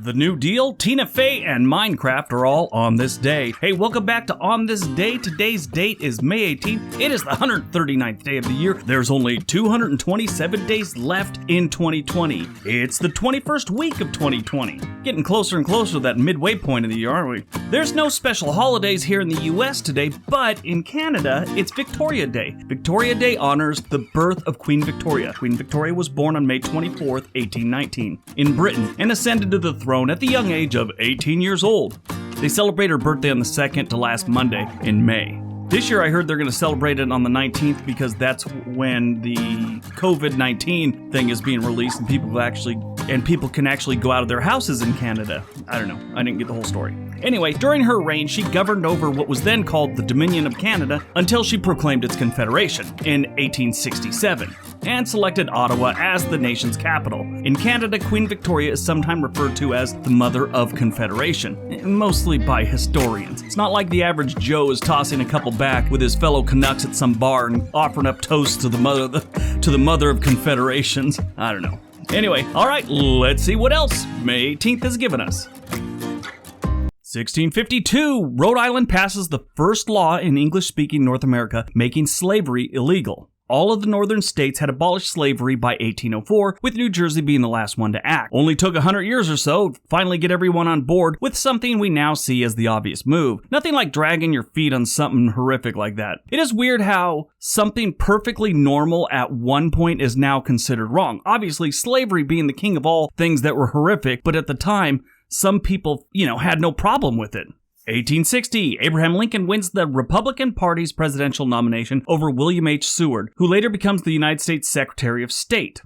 The New Deal, Tina Fey, and Minecraft are all on this day. Hey, welcome back to On This Day. Today's date is May 18th. It is the 139th day of the year. There's only 227 days left in 2020. It's the 21st week of 2020. Getting closer and closer to that midway point of the year, aren't we? There's no special holidays here in the US today, but in Canada, it's Victoria Day. Victoria Day honors the birth of Queen Victoria. Queen Victoria was born on May 24th, 1819, in Britain, and ascended to the throne at the young age of 18 years old. They celebrate her birthday on the second to last Monday in May. This year I heard they're going to celebrate it on the 19th because that's when the COVID-19 thing is being released and people can actually go out of their houses in Canada. I don't know. I didn't get the whole story. Anyway, during her reign, she governed over what was then called the Dominion of Canada until she proclaimed its confederation in 1867 and selected Ottawa as the nation's capital. In Canada, Queen Victoria is sometimes referred to as the Mother of Confederation, mostly by historians. It's not like the average Joe is tossing a couple back with his fellow Canucks at some bar and offering up toasts to the Mother of Confederations. I don't know. Anyway, alright, let's see what else May 18th has given us. 1652, Rhode Island passes the first law in English-speaking North America making slavery illegal. All of the northern states had abolished slavery by 1804, with New Jersey being the last one to act. Only took 100 years or so to finally get everyone on board with something we now see as the obvious move. Nothing like dragging your feet on something horrific like that. It is weird how something perfectly normal at one point is now considered wrong. Obviously, slavery being the king of all things that were horrific, but at the time, some people, had no problem with it. 1860, Abraham Lincoln wins the Republican Party's presidential nomination over William H. Seward, who later becomes the United States Secretary of State.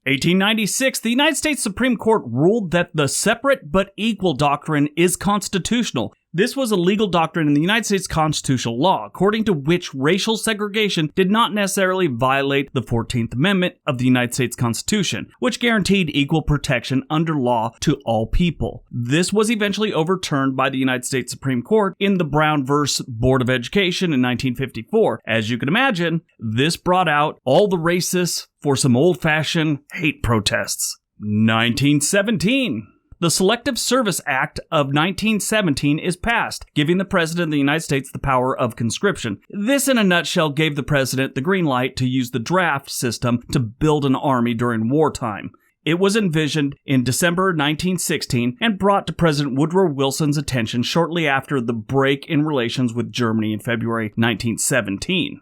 1896, the United States Supreme Court ruled that the separate but equal doctrine is constitutional. This was a legal doctrine in the United States constitutional law, according to which racial segregation did not necessarily violate the 14th Amendment of the United States Constitution, which guaranteed equal protection under law to all people. This was eventually overturned by the United States Supreme Court in the Brown v. Board of Education in 1954. As you can imagine, this brought out all the racists for some old-fashioned hate protests. 1917. The Selective Service Act of 1917 is passed, giving the President of the United States the power of conscription. This, in a nutshell, gave the President the green light to use the draft system to build an army during wartime. It was envisioned in December 1916 and brought to President Woodrow Wilson's attention shortly after the break in relations with Germany in February 1917.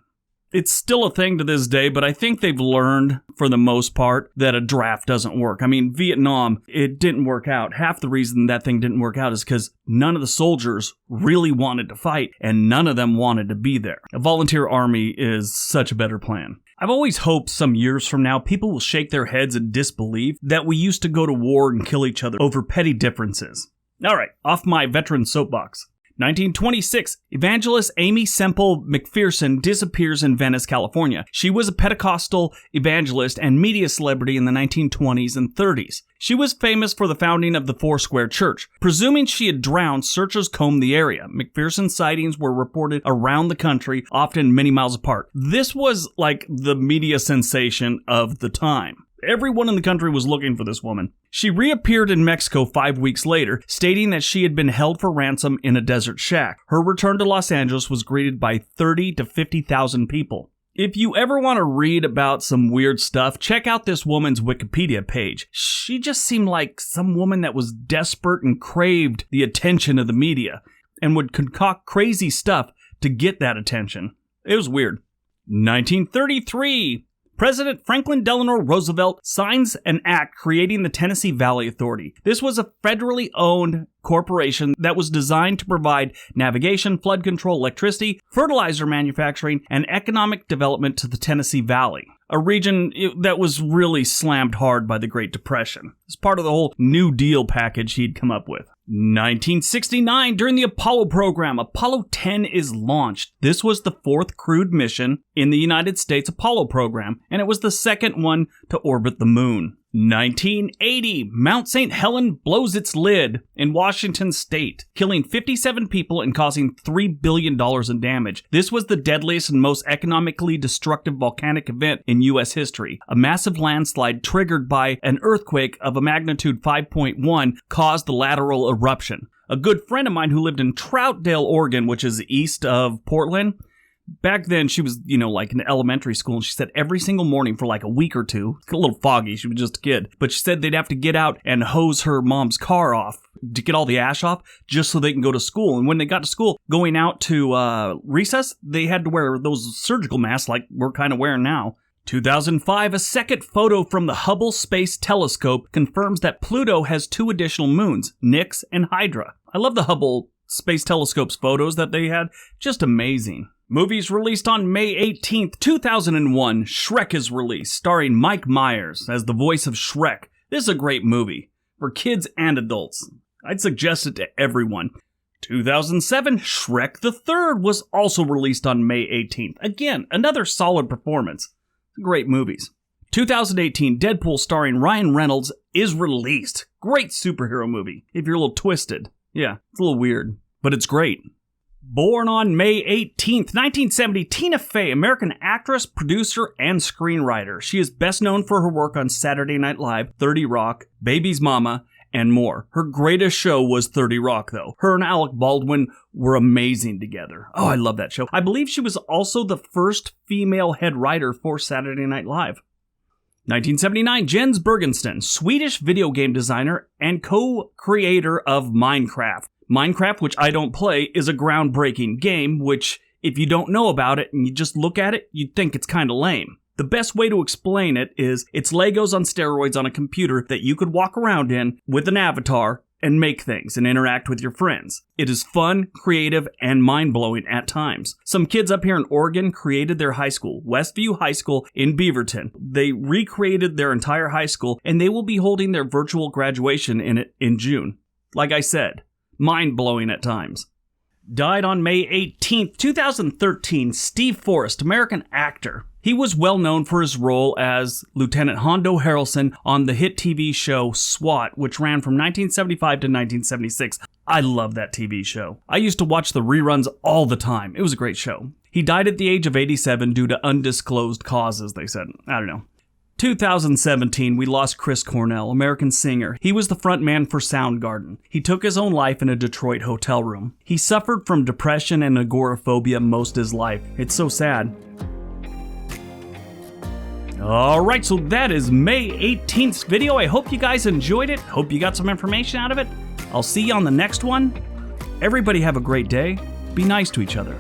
It's still a thing to this day, but I think they've learned, for the most part, that a draft doesn't work. I mean, Vietnam, it didn't work out. Half the reason that thing didn't work out is because none of the soldiers really wanted to fight, and none of them wanted to be there. A volunteer army is such a better plan. I've always hoped some years from now people will shake their heads in disbelief that we used to go to war and kill each other over petty differences. Alright, off my veteran soapbox. 1926, evangelist Aimee Semple McPherson disappears in Venice, California. She was a Pentecostal evangelist and media celebrity in the 1920s and 30s. She was famous for the founding of the Foursquare Church. Presuming she had drowned, searchers combed the area. McPherson's sightings were reported around the country, often many miles apart. This was like the media sensation of the time. Everyone in the country was looking for this woman. She reappeared in Mexico 5 weeks later, stating that she had been held for ransom in a desert shack. Her return to Los Angeles was greeted by 30 to 50,000 people. If you ever want to read about some weird stuff, check out this woman's Wikipedia page. She just seemed like some woman that was desperate and craved the attention of the media and would concoct crazy stuff to get that attention. It was weird. 1933. President Franklin Delano Roosevelt signs an act creating the Tennessee Valley Authority. This was a federally owned corporation that was designed to provide navigation, flood control, electricity, fertilizer manufacturing, and economic development to the Tennessee Valley, a region that was really slammed hard by the Great Depression. It's part of the whole New Deal package he'd come up with. 1969, during the Apollo program, Apollo 10 is launched. This was the fourth crewed mission in the United States Apollo program, and it was the second one to orbit the moon. 1980, Mount St. Helens blows its lid in Washington state, killing 57 people and causing $3 billion in damage. This was the deadliest and most economically destructive volcanic event in U.S. history. A massive landslide triggered by an earthquake of a magnitude 5.1 caused the lateral eruption. A good friend of mine who lived in Troutdale, Oregon, which is east of Portland, back then, she was, like in elementary school, and she said every single morning for like a week or two, it's a little foggy, she was just a kid, but she said they'd have to get out and hose her mom's car off to get all the ash off just so they can go to school. And when they got to school, going out to recess, they had to wear those surgical masks like we're kind of wearing now. 2005, a second photo from the Hubble Space Telescope confirms that Pluto has 2 additional moons, Nix and Hydra. I love the Hubble Space Telescope's photos that they had, just amazing. Movies released on May 18th, 2001, Shrek is released, starring Mike Myers as the voice of Shrek. This is a great movie, for kids and adults. I'd suggest it to everyone. 2007, Shrek the Third was also released on May 18th. Again, another solid performance. Great movies. 2018, Deadpool starring Ryan Reynolds is released. Great superhero movie, if you're a little twisted. Yeah, it's a little weird, but it's great. Born on May 18th, 1970, Tina Fey, American actress, producer, and screenwriter. She is best known for her work on Saturday Night Live, 30 Rock, Baby's Mama, and more. Her greatest show was 30 Rock, though. Her and Alec Baldwin were amazing together. Oh, I love that show. I believe she was also the first female head writer for Saturday Night Live. 1979, Jens Bergensten, Swedish video game designer and co-creator of Minecraft. Minecraft, which I don't play, is a groundbreaking game, which, if you don't know about it and you just look at it, you'd think it's kind of lame. The best way to explain it is it's Legos on steroids on a computer that you could walk around in with an avatar and make things and interact with your friends. It is fun, creative, and mind-blowing at times. Some kids up here in Oregon created their high school, Westview High School in Beaverton. They recreated their entire high school, and they will be holding their virtual graduation in it in June. Like I said, mind-blowing at times. Died on May 18th, 2013, Steve Forrest, American actor. He was well known for his role as Lieutenant Hondo Harrelson on the hit TV show SWAT, which ran from 1975 to 1976. I love that TV show. I used to watch the reruns all the time. It was a great show. He died at the age of 87 due to undisclosed causes, they said. I don't know. 2017, we lost Chris Cornell, American singer. He was the front man for Soundgarden. He took his own life in a Detroit hotel room. He suffered from depression and agoraphobia most of his life. It's so sad. Alright, so that is May 18th's video. I hope you guys enjoyed it. Hope you got some information out of it. I'll see you on the next one. Everybody have a great day. Be nice to each other.